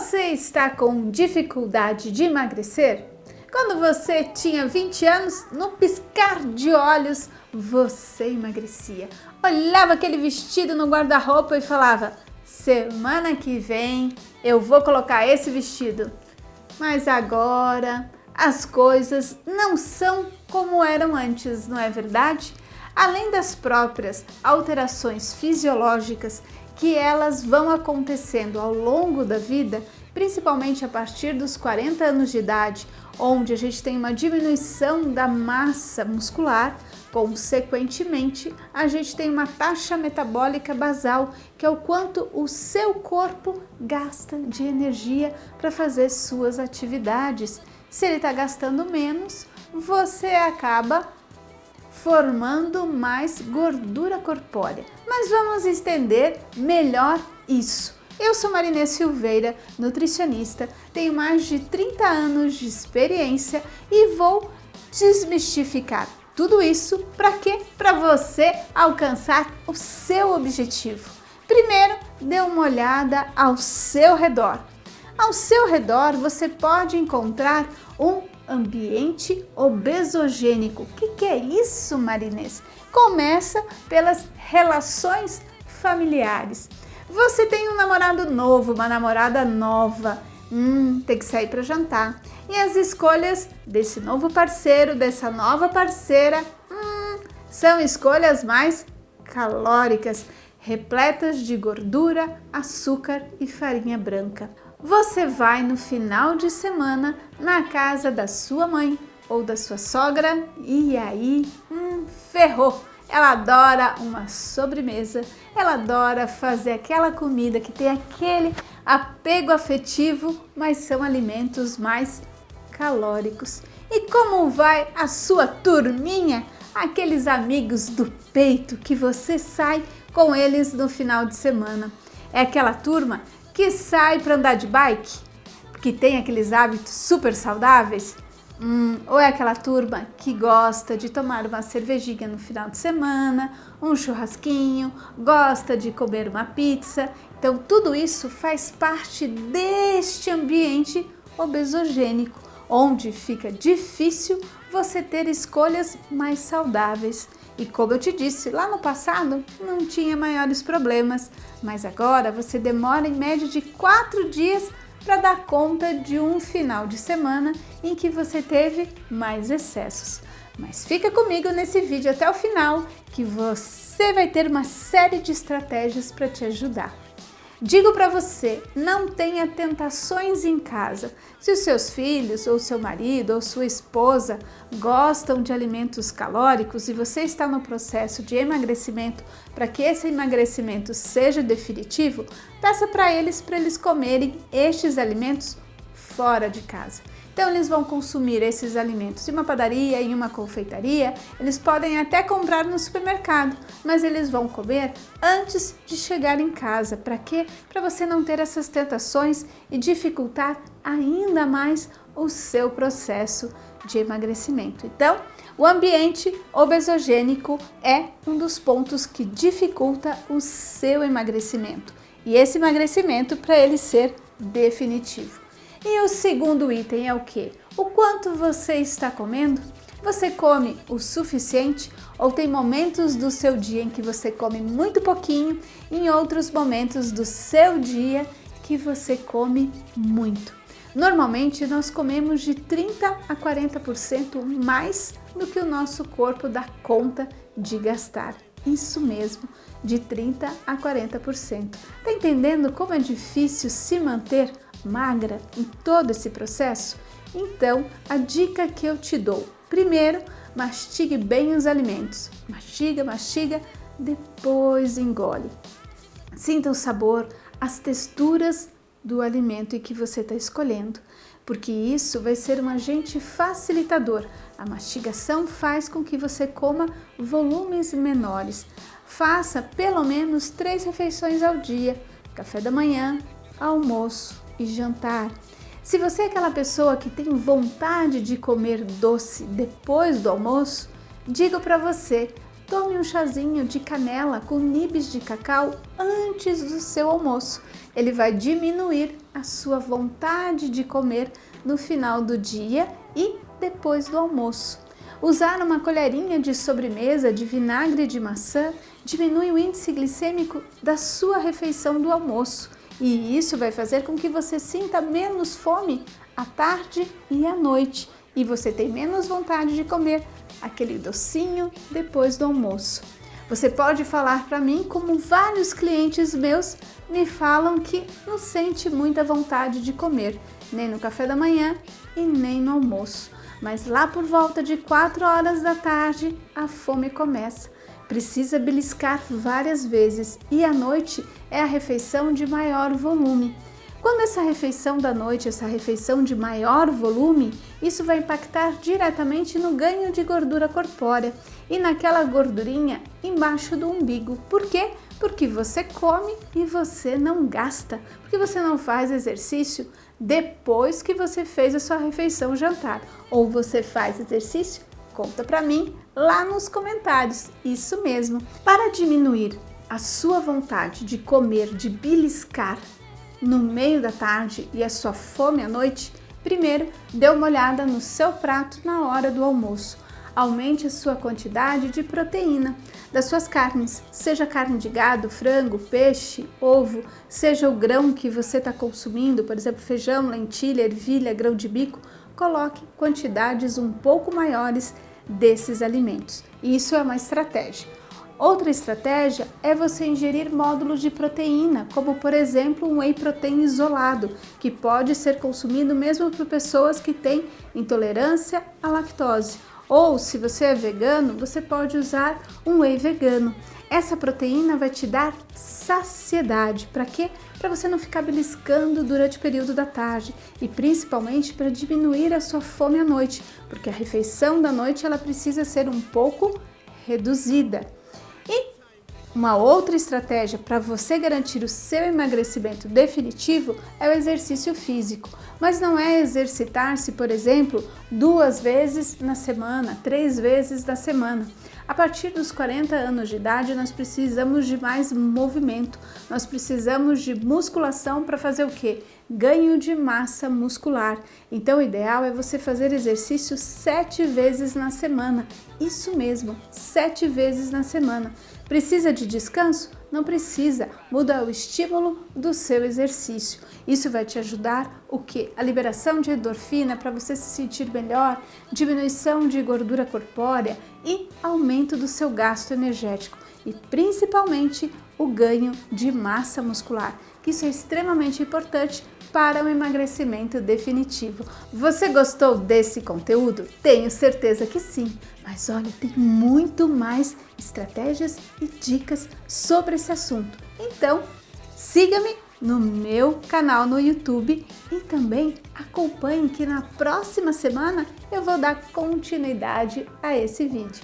Você está com dificuldade de emagrecer? Quando você tinha 20 anos, no piscar de olhos, você emagrecia. Olhava aquele vestido no guarda-roupa e falava: semana que vem eu vou colocar esse vestido. Mas agora as coisas não são como eram antes, não é verdade? Além das próprias alterações fisiológicas que elas vão acontecendo ao longo da vida, principalmente a partir dos 40 anos de idade, onde a gente tem uma diminuição da massa muscular, consequentemente, a gente tem uma taxa metabólica basal, que é o quanto o seu corpo gasta de energia para fazer suas atividades. Se ele está gastando menos, você acaba formando mais gordura corpórea. Mas vamos entender melhor isso. Eu sou Marinês Silveira, nutricionista, tenho mais de 30 anos de experiência e vou desmistificar tudo isso para quê? Para você alcançar o seu objetivo. Primeiro, dê uma olhada ao seu redor. Ao seu redor você pode encontrar um ambiente obesogênico. O que é isso, Marinês? Começa pelas relações familiares. Você tem um namorado novo, uma namorada nova, tem que sair para jantar. E as escolhas desse novo parceiro, dessa nova parceira, são escolhas mais calóricas, repletas de gordura, açúcar e farinha branca. Você vai no final de semana na casa da sua mãe ou da sua sogra e aí, ferrou! Ela adora uma sobremesa, ela adora fazer aquela comida que tem aquele apego afetivo, mas são alimentos mais calóricos. E como vai a sua turminha, aqueles amigos do peito que você sai com eles no final de semana? É aquela turma que sai para andar de bike, que tem aqueles hábitos super saudáveis? Ou é aquela turma que gosta de tomar uma cervejinha no final de semana, um churrasquinho, gosta de comer uma pizza? Então tudo isso faz parte deste ambiente obesogênico, onde fica difícil você ter escolhas mais saudáveis. E como eu te disse, lá no passado não tinha maiores problemas, mas agora você demora em média de 4 dias para dar conta de um final de semana em que você teve mais excessos. Mas fica comigo nesse vídeo até o final, que você vai ter uma série de estratégias para te ajudar. Digo para você, não tenha tentações em casa. Se os seus filhos, ou seu marido, ou sua esposa gostam de alimentos calóricos e você está no processo de emagrecimento, para que esse emagrecimento seja definitivo, peça para eles comerem estes alimentos fora de casa. Então eles vão consumir esses alimentos em uma padaria, em uma confeitaria, eles podem até comprar no supermercado, mas eles vão comer antes de chegar em casa. Para quê? Para você não ter essas tentações e dificultar ainda mais o seu processo de emagrecimento. Então, o ambiente obesogênico é um dos pontos que dificulta o seu emagrecimento. E esse emagrecimento para ele ser definitivo. E o segundo item é o quê? O quanto você está comendo? Você come o suficiente ou tem momentos do seu dia em que você come muito pouquinho e em outros momentos do seu dia que você come muito? Normalmente nós comemos de 30 a 40% mais do que o nosso corpo dá conta de gastar. Isso mesmo, de 30 a 40%. Tá entendendo como é difícil se manter magra em todo esse processo? Então, a dica que eu te dou: primeiro, mastigue bem os alimentos. Mastiga, depois engole. Sinta o sabor, as texturas do alimento que você está escolhendo, porque isso vai ser um agente facilitador. A mastigação faz com que você coma volumes menores. Faça pelo menos 3 refeições ao dia: café da manhã, almoço e jantar. Se você é aquela pessoa que tem vontade de comer doce depois do almoço, digo para você, tome um chazinho de canela com nibs de cacau antes do seu almoço. Ele vai diminuir a sua vontade de comer no final do dia e depois do almoço. Usar uma colherinha de sobremesa de vinagre de maçã diminui o índice glicêmico da sua refeição do almoço e isso vai fazer com que você sinta menos fome à tarde e à noite e você tem menos vontade de comer aquele docinho depois do almoço. Você pode falar para mim como vários clientes meus me falam que não sente muita vontade de comer, nem no café da manhã e nem no almoço. Mas lá por volta de 4 horas da tarde a fome começa. Precisa beliscar várias vezes e à noite é a refeição de maior volume. Quando essa refeição da noite, essa refeição de maior volume, isso vai impactar diretamente no ganho de gordura corpórea e naquela gordurinha embaixo do umbigo. Por quê? Porque você come e você não gasta, porque você não faz exercício depois que você fez a sua refeição jantar. Ou você faz exercício? Conta pra mim lá nos comentários. Isso mesmo. Para diminuir a sua vontade de comer, de beliscar no meio da tarde e a sua fome à noite, primeiro dê uma olhada no seu prato na hora do almoço. Aumente a sua quantidade de proteína das suas carnes, seja carne de gado, frango, peixe, ovo, seja o grão que você está consumindo, por exemplo, feijão, lentilha, ervilha, grão de bico, coloque quantidades um pouco maiores desses alimentos. Isso é uma estratégia. Outra estratégia é você ingerir módulos de proteína, como por exemplo um whey protein isolado, que pode ser consumido mesmo por pessoas que têm intolerância à lactose. Ou se você é vegano, você pode usar um whey vegano. Essa proteína vai te dar saciedade. Para quê? Para você não ficar beliscando durante o período da tarde e principalmente para diminuir a sua fome à noite, porque a refeição da noite ela precisa ser um pouco reduzida. E uma outra estratégia para você garantir o seu emagrecimento definitivo é o exercício físico. Mas não é exercitar-se, por exemplo, 2 vezes na semana, 3 vezes na semana. A partir dos 40 anos de idade, nós precisamos de mais movimento, nós precisamos de musculação para fazer o quê? Ganho de massa muscular. Então, o ideal é você fazer exercício 7 vezes na semana. Isso mesmo, 7 vezes na semana. Precisa de descanso? Não precisa. Muda o estímulo do seu exercício. Isso vai te ajudar o quê? A liberação de endorfina para você se sentir melhor, diminuição de gordura corpórea e aumento do seu gasto energético e principalmente o ganho de massa muscular, que isso é extremamente importante para o emagrecimento definitivo. Você gostou desse conteúdo? Tenho certeza que sim, mas olha, tem muito mais estratégias e dicas sobre esse assunto. Então, siga-me no meu canal no YouTube e também acompanhe que na próxima semana eu vou dar continuidade a esse vídeo.